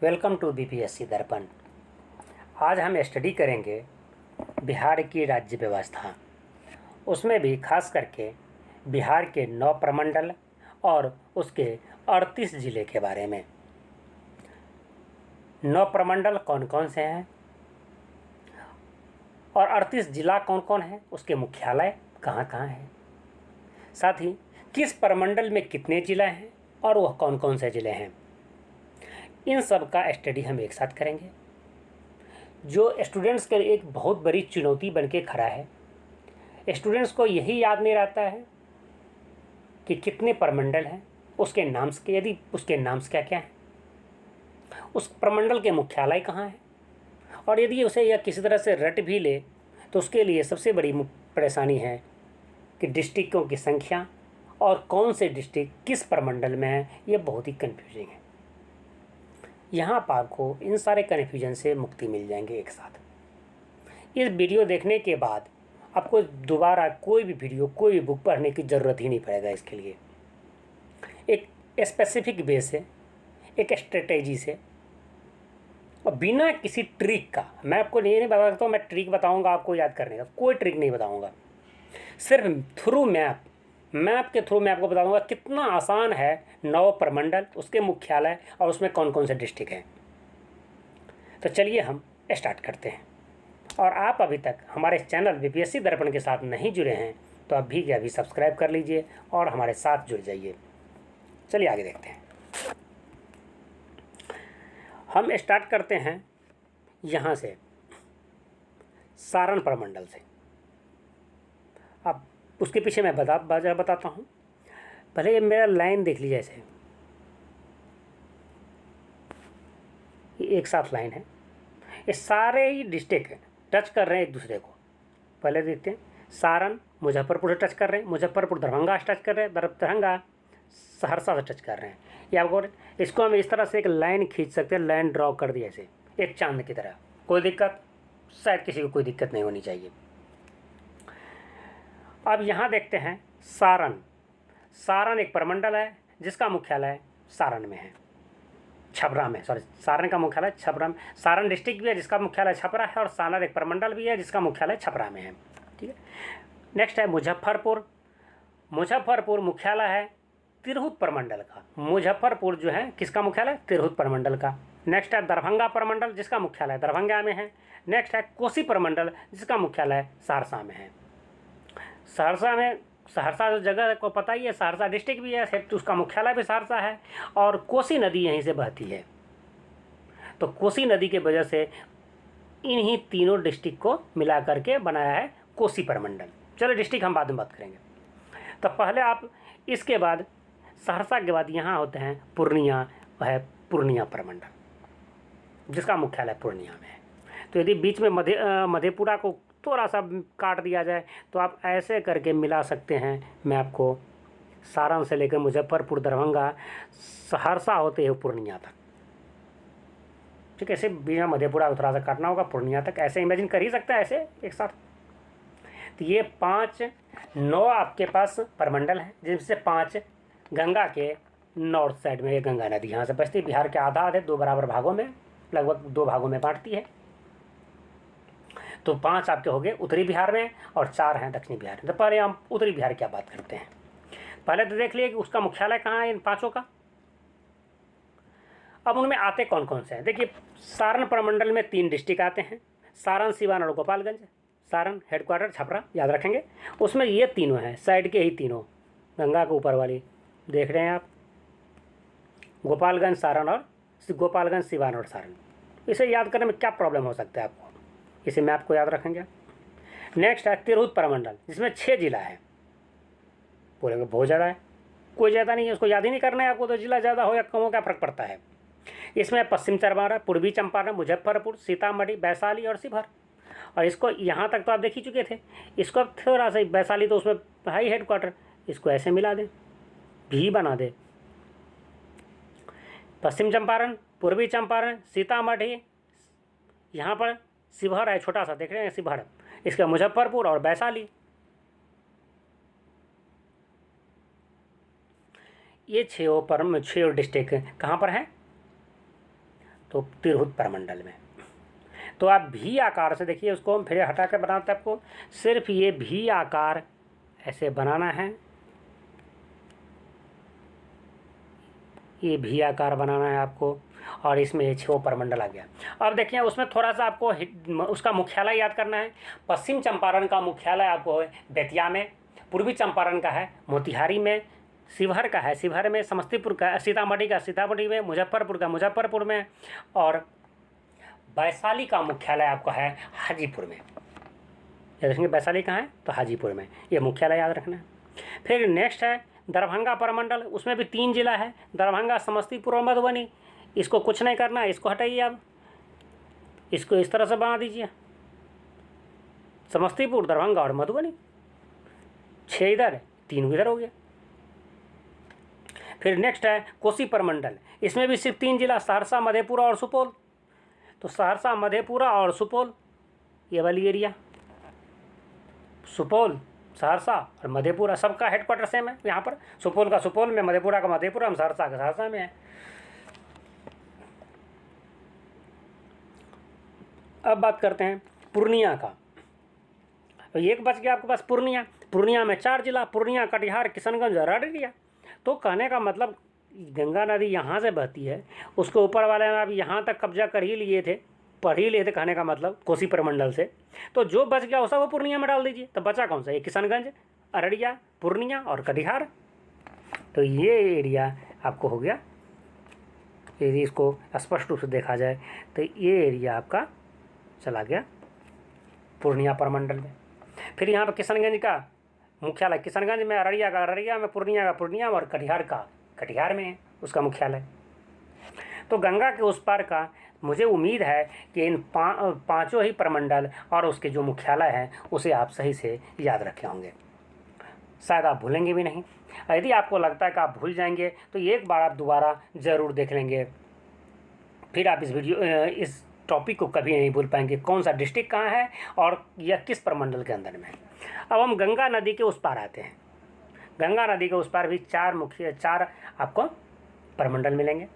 Welcome to BPSC दर्पण। आज हम स्टडी करेंगे बिहार की राज्य व्यवस्था, उसमें भी खास करके बिहार के 9 प्रमंडल और उसके 38 ज़िले के बारे में। 9 प्रमंडल कौन कौन से हैं और 38 ज़िला कौन कौन है, उसके मुख्यालय कहाँ कहाँ हैं, साथ ही किस प्रमंडल में कितने ज़िले हैं और वह कौन कौन से ज़िले हैं, इन सब का स्टडी हम एक साथ करेंगे। जो स्टूडेंट्स के लिए एक बहुत बड़ी चुनौती बन के खड़ा है। स्टूडेंट्स को यही याद नहीं रहता है कि कितने प्रमंडल हैं, उसके नाम के, यदि उसके नाम क्या क्या हैं, उस प्रमंडल के मुख्यालय कहाँ हैं, और यदि उसे यह किसी तरह से रट भी ले तो उसके लिए सबसे बड़ी परेशानी है कि डिस्ट्रिक्टों की संख्या और कौन से डिस्ट्रिक्ट किस प्रमंडल में है, ये बहुत ही कन्फ्यूजिंग है। यहाँ पर आपको इन सारे कन्फ्यूजन से मुक्ति मिल जाएंगे एक साथ। इस वीडियो देखने के बाद आपको दोबारा कोई भी वीडियो, कोई भी बुक पढ़ने की ज़रूरत ही नहीं पड़ेगा। इसके लिए एक स्पेसिफिक वे से, एक स्ट्रेटेजी से और बिना किसी ट्रिक का, मैं आपको नहीं बता सकता हूँ, मैं ट्रिक बताऊँगा आपको याद करने का, कोई ट्रिक नहीं बताऊँगा। सिर्फ थ्रू मैप के थ्रू मैं आपको बता दूंगा कितना आसान है 9 प्रमंडल, उसके मुख्यालय और उसमें कौन कौन से डिस्ट्रिक्ट हैं। तो चलिए हम स्टार्ट करते हैं। और आप अभी तक हमारे चैनल बीपीएससी दर्पण के साथ नहीं जुड़े हैं तो अभी के अभी सब्सक्राइब कर लीजिए और हमारे साथ जुड़ जाइए। चलिए आगे देखते हैं। हम स्टार्ट करते हैं यहाँ से, सारण प्रमंडल से। अब उसके पीछे मैं बताता हूँ। पहले ये मेरा लाइन देख लीजिए, ऐसे ये एक साथ लाइन है, ये सारे ही डिस्ट्रिक्ट टच कर रहे हैं एक दूसरे को। पहले देखते हैं, सारण मुजफ्फरपुर से टच कर रहे हैं, मुजफ्फरपुर दरभंगा से टच कर रहे हैं, दरभंगा सहरसा से टच कर रहे हैं। ये आपको, इसको हम इस तरह से एक लाइन खींच सकते हैं, लाइन ड्रॉ कर दिया ऐसे एक चांद की तरह। कोई दिक्कत, शायद किसी को कोई दिक्कत नहीं होनी चाहिए। अब यहाँ देखते हैं सारण एक प्रमंडल है जिसका मुख्यालय सारण में है, छपरा में, सॉरी, सारण का मुख्यालय छपरा में। सारण डिस्ट्रिक्ट भी है जिसका मुख्यालय छपरा है, और सारण एक प्रमंडल भी है जिसका मुख्यालय छपरा में है। ठीक है। नेक्स्ट है मुजफ्फरपुर मुख्यालय है तिरहुत प्रमंडल का। मुजफ्फरपुर जो है किसका मुख्यालय? तिरहुत प्रमंडल का। नेक्स्ट है दरभंगा प्रमंडल जिसका मुख्यालय दरभंगा में है। नेक्स्ट है कोसी प्रमंडल जिसका मुख्यालय सहरसा में है। सहरसा जो जगह को पता ही है, सहरसा डिस्ट्रिक्ट भी है, तो उसका मुख्यालय भी सहरसा है, और कोसी नदी यहीं से बहती है। तो कोसी नदी के वजह से इन्हीं तीनों डिस्ट्रिक्ट को मिला करके बनाया है कोसी प्रमंडल। चलो डिस्ट्रिक्ट हम बाद में बात करेंगे। तो पहले आप, इसके बाद सहरसा के बाद यहाँ होते हैं पूर्णिया, वह है पूर्णिया प्रमंडल जिसका मुख्यालय पूर्णिया में है। तो यदि बीच में मधेपुरा को थोड़ा सा काट दिया जाए तो आप ऐसे करके मिला सकते हैं। मैं आपको सारण से लेकर मुजफ्फरपुर, दरभंगा, सहरसा होते हुए पूर्णिया तक, ठीक है, ऐसे बिना मधेपुरा को थोड़ा सा काटना होगा, पूर्णिया तक ऐसे इमेजिन कर ही सकते हैं ऐसे एक साथ। तो ये 9 आपके पास प्रमंडल हैं, जिनसे 5 गंगा के नॉर्थ साइड में, ये गंगा नदी यहाँ से बचती है, बिहार के आधे 2 बराबर भागों में, लगभग 2 भागों में बांटती है। तो 5 आपके हो गए उत्तरी बिहार में और 4 हैं दक्षिणी बिहार में। तो पहले हम उत्तरी बिहार की बात करते हैं। पहले तो देख लिए कि उसका मुख्यालय कहाँ है इन 5 का। अब उनमें आते कौन कौन से हैं। देखिए, सारण प्रमंडल में 3 डिस्ट्रिक्ट आते हैं, सारण, सिवान और गोपालगंज। सारण हेडक्वार्टर छपरा, याद रखेंगे। उसमें ये तीनों हैं, साइड के ही तीनों, गंगा के ऊपर वाली देख रहे हैं आप, गोपालगंज, सारण और गोपालगंज, सिवान और सारण। इसे याद करने में क्या प्रॉब्लम हो सकता है आपको, इसे मैप को याद रखेंगे। नेक्स्ट है तिरहुत प्रमंडल जिसमें 6 जिला है, पूरे में बहुत ज़्यादा है, कोई ज़्यादा नहीं है, उसको याद ही नहीं करना है आपको। तो जिला ज़्यादा हो या कम हो क्या फ़र्क पड़ता है। इसमें पश्चिम चंपारण, पूर्वी चंपारण, मुजफ्फरपुर, सीतामढ़ी, वैशाली और शिवहर। और इसको यहाँ तक तो आप देख ही चुके थे। इसको अब थोड़ा सा, वैशाली तो उसमें हाई हेडक्वार्टर, इसको ऐसे मिला दें, भी बना दे। पश्चिम चंपारण, पूर्वी चंपारण, सीतामढ़ी, यहाँ पर शिवहर है, छोटा सा देख रहे हैं शिवहर, इसका मुजफ्फरपुर और वैशाली। ये 6 डिस्ट्रिक्ट कहाँ पर हैं? तो तिरहुत प्रमंडल में। तो आप भी आकार से देखिए, उसको हम फिर हटा कर बनाते हैं। आपको सिर्फ ये भी आकार ऐसे बनाना है, ये भी आकार बनाना है आपको, और इसमें ये 6 प्रमंडल आ गया। अब देखिए उसमें थोड़ा सा आपको उसका मुख्यालय याद करना है। पश्चिम चंपारण का मुख्यालय आपको है बेतिया में, पूर्वी चंपारण का है मोतिहारी में, शिवहर का है शिवहर में, समस्तीपुर का सीतामढ़ी का सीतामढ़ी में, मुजफ्फरपुर का मुजफ्फरपुर में, और वैशाली का मुख्यालय आपका है हाजीपुर में। ये देखेंगे वैशाली कहाँ है, तो हाजीपुर में, ये मुख्यालय याद रखना है। फिर नेक्स्ट है दरभंगा प्रमंडल, उसमें भी 3 जिला है, दरभंगा, समस्तीपुर और मधुबनी। इसको कुछ नहीं करना है, इसको हटाइए आप, इसको इस तरह से बना दीजिए, समस्तीपुर, दरभंगा और मधुबनी, 6 इधर 3 इधर हो गया। फिर नेक्स्ट है कोसी प्रमंडल, इसमें भी सिर्फ 3 जिला, सहरसा, मधेपुरा और सुपौल। तो सहरसा, मधेपुरा और सुपौल, ये वाली एरिया, सुपौल, सहरसा और मधेपुरा, सबका हेडक्वार्टर सेम है यहाँ पर। सुपौल का सुपौल में, मधेपुरा का मधेपुरा में, सहरसा का सहरसा में है। अब बात करते हैं पूर्णिया का। तो एक बच गया आपके पास पूर्णिया। पूर्णिया में 4 जिला, पूर्णिया, कटिहार, किशनगंज और अररिया। तो कहने का मतलब गंगा नदी यहाँ से बहती है, उसके ऊपर वाले में आप यहाँ तक कब्जा कर ही लिए थे, पढ़ ही लिए थे, कहने का मतलब कोसी प्रमंडल से। तो जो बच गया उसे वो पूर्णिया में डाल दीजिए। तो बचा कौन सा, ये किशनगंज, अररिया, पूर्णिया और कटिहार। तो ये एरिया आपको हो गया। यदि इसको स्पष्ट रूप से देखा जाए तो ये एरिया आपका चला गया पूर्णिया प्रमंडल में। फिर यहाँ पर किशनगंज का मुख्यालय किशनगंज में, अररिया का अररिया में, पूर्णिया का पूर्णिया में और कटिहार का कटिहार में है उसका मुख्यालय। तो गंगा के उस पार का मुझे उम्मीद है कि इन पांचों ही प्रमंडल और उसके जो मुख्यालय हैं उसे आप सही से याद रखे होंगे, शायद आप भूलेंगे भी नहीं। यदि आपको लगता है कि आप भूल जाएंगे तो एक बार आप दोबारा ज़रूर देख लेंगे, फिर आप इस टॉपिक को कभी नहीं भूल पाएंगे, कौन सा डिस्ट्रिक्ट कहाँ है और यह किस प्रमंडल के अंदर में है। अब हम गंगा नदी के उस पार आते हैं। गंगा नदी के उस पार भी 4 आपको प्रमंडल मिलेंगे।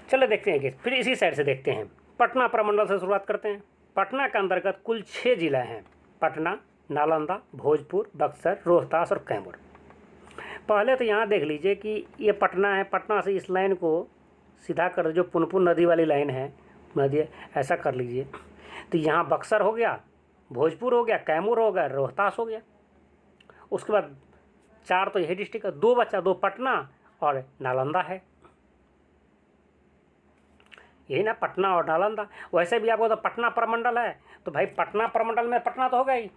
चलो देखते हैं कि फिर इसी साइड से देखते हैं। पटना प्रमंडल से शुरुआत करते हैं। पटना के अंतर्गत कुल 6 जिला हैं, पटना, नालंदा, भोजपुर, बक्सर, रोहतास और कैमूर। पहले तो यहाँ देख लीजिए कि ये पटना है, पटना से इस लाइन को सीधा कर, जो पुनपुन नदी वाली लाइन है, नदी ऐसा कर लीजिए। तो यहाँ बक्सर हो गया, भोजपुर हो गया, कैमूर हो गया, रोहतास हो गया। उसके बाद 4 तो यही डिस्ट्रिक्ट है, 2 बचा, 2 पटना और नालंदा है। यही ना, पटना और नालंदा। वैसे भी आपको तो पटना प्रमंडल है, तो भाई पटना प्रमंडल में पटना तो होगा ही।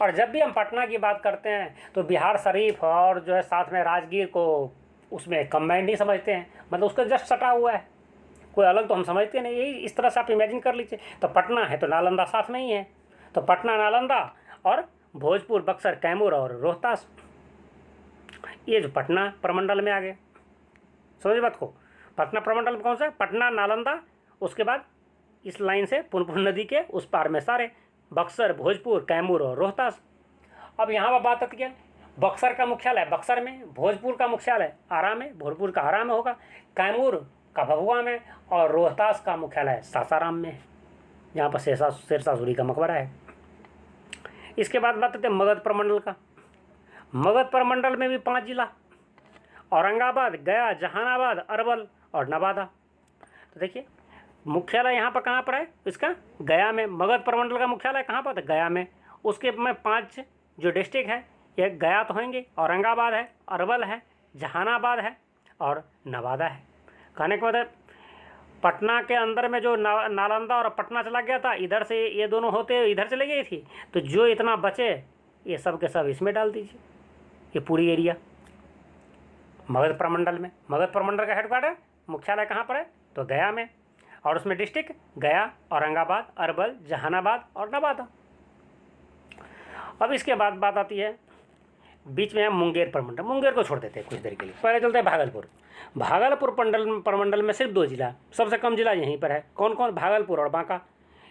और जब भी हम पटना की बात करते हैं तो बिहार शरीफ और जो है साथ में राजगीर को उसमें कंबाइंड नहीं समझते हैं, मतलब उसका जस्ट सटा हुआ है, कोई अलग तो हम समझते नहीं। यही इस तरह से आप इमेजिन कर लीजिए। तो पटना है तो नालंदा साथ में ही है, तो पटना, नालंदा और भोजपुर, बक्सर, कैमूर और रोहतास, ये जो पटना प्रमंडल में आ गए। समझ बात को, पटना प्रमंडल में कौन सा है, पटना, नालंदा, उसके बाद इस लाइन से पुनपुन नदी के उस पार में सारे, बक्सर, भोजपुर, कैमूर और रोहतास। अब यहाँ पर बात आती है बक्सर का मुख्यालय बक्सर में, भोजपुर का मुख्यालय आरा में, भोजपुर का आरा में होगा, कैमूर का भभुआ में और रोहतास का मुख्यालय सासाराम में है, यहाँ पर शेरशाह सूरी का मकबरा है। इसके बाद बात करते हैं मगध प्रमंडल का। मगध प्रमंडल में भी 5 जिला, औरंगाबाद, गया, जहानाबाद, अरवल और नवादा। तो देखिए मुख्यालय यहाँ पर कहाँ पर है, इसका गया में। मगध प्रमंडल का मुख्यालय कहाँ पर है, गया में। उसके में 5 जो डिस्ट्रिक्ट है, ये गया तो होंगे, औरंगाबाद है, अरवल है, जहानाबाद है और नवादा है। कहने का मतलब पटना के अंदर में जो नालंदा और पटना चला गया था, इधर से ये दोनों होते इधर चले गई थी, तो जो इतना बचे ये सब के सब इसमें डाल दीजिए, ये पूरी एरिया मगध प्रमंडल में। मगध प्रमंडल का हेडक्वार्टर मुख्यालय कहाँ पर है, तो गया में, और उसमें डिस्ट्रिक्ट गया, औरंगाबाद, अरवल, जहानाबाद और नवादा। अब इसके बाद बात आती है बीच में है मुंगेर प्रमंडल। मुंगेर को छोड़ देते हैं कुछ देर के लिए, पहले चलते हैं भागलपुर। भागलपुर प्रमंडल में सिर्फ 2 जिला, सबसे कम जिला यहीं पर है। कौन कौन, भागलपुर और बांका।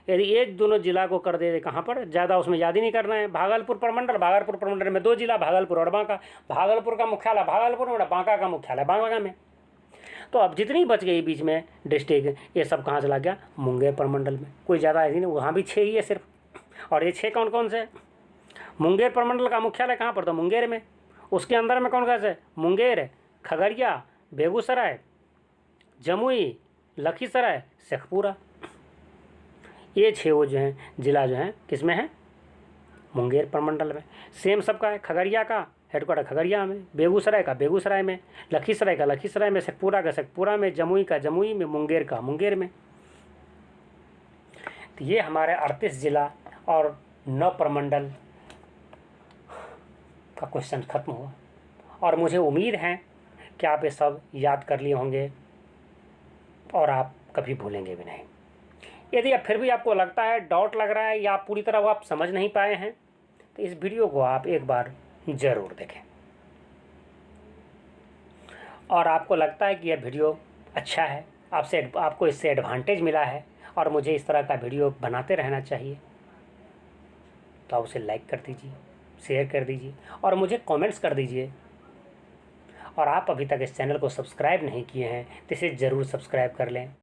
यदि ये दोनों जिला को कर दे कहाँ पर, ज़्यादा उसमें याद ही नहीं करना है। भागलपुर प्रमंडल में 2 जिला, भागलपुर और बांका। भागलपुर का मुख्यालय भागलपुर में, बांका का मुख्यालय बांका में। तो अब जितनी बच गई बीच में डिस्ट्रिक्ट, ये सब कहाँ चला गया? मुंगेर प्रमंडल में। कोई ज़्यादा है नहीं, वहाँ भी 6 ही है सिर्फ। और ये 6 कौन कौन से? मुंगेर प्रमंडल का मुख्यालय कहाँ पर? तो मुंगेर में। उसके अंदर में कौन कौन से? मुंगेर, खगड़िया, बेगूसराय, जमुई, लखीसराय, शेखपुरा। ये 6 वो जो हैं जिला जो हैं किस में है? मुंगेर प्रमंडल में। सेम सबका है, खगड़िया का हेडक्वार्टर खगड़िया में, बेगूसराय का बेगूसराय में, लखीसराय का लखीसराय में, शेखपुरा का शेखपुरा में, जमुई का जमुई में, मुंगेर का मुंगेर में। तो ये हमारे 38 जिला और 9 प्रमंडल का क्वेश्चन खत्म हुआ। और मुझे उम्मीद है कि आप ये सब याद कर लिए होंगे और आप कभी भूलेंगे भी नहीं। यदि अब फिर भी आपको लगता है, डाउट लग रहा है या पूरी तरह वो आप समझ नहीं पाए हैं, तो इस वीडियो को आप एक बार ज़रूर देखें। और आपको लगता है कि यह वीडियो अच्छा है, आपको इससे एडवांटेज मिला है और मुझे इस तरह का वीडियो बनाते रहना चाहिए, तो आप उसे लाइक कर दीजिए, शेयर कर दीजिए और मुझे कमेंट्स कर दीजिए। और आप अभी तक इस चैनल को सब्सक्राइब नहीं किए हैं तो इसे ज़रूर सब्सक्राइब कर लें।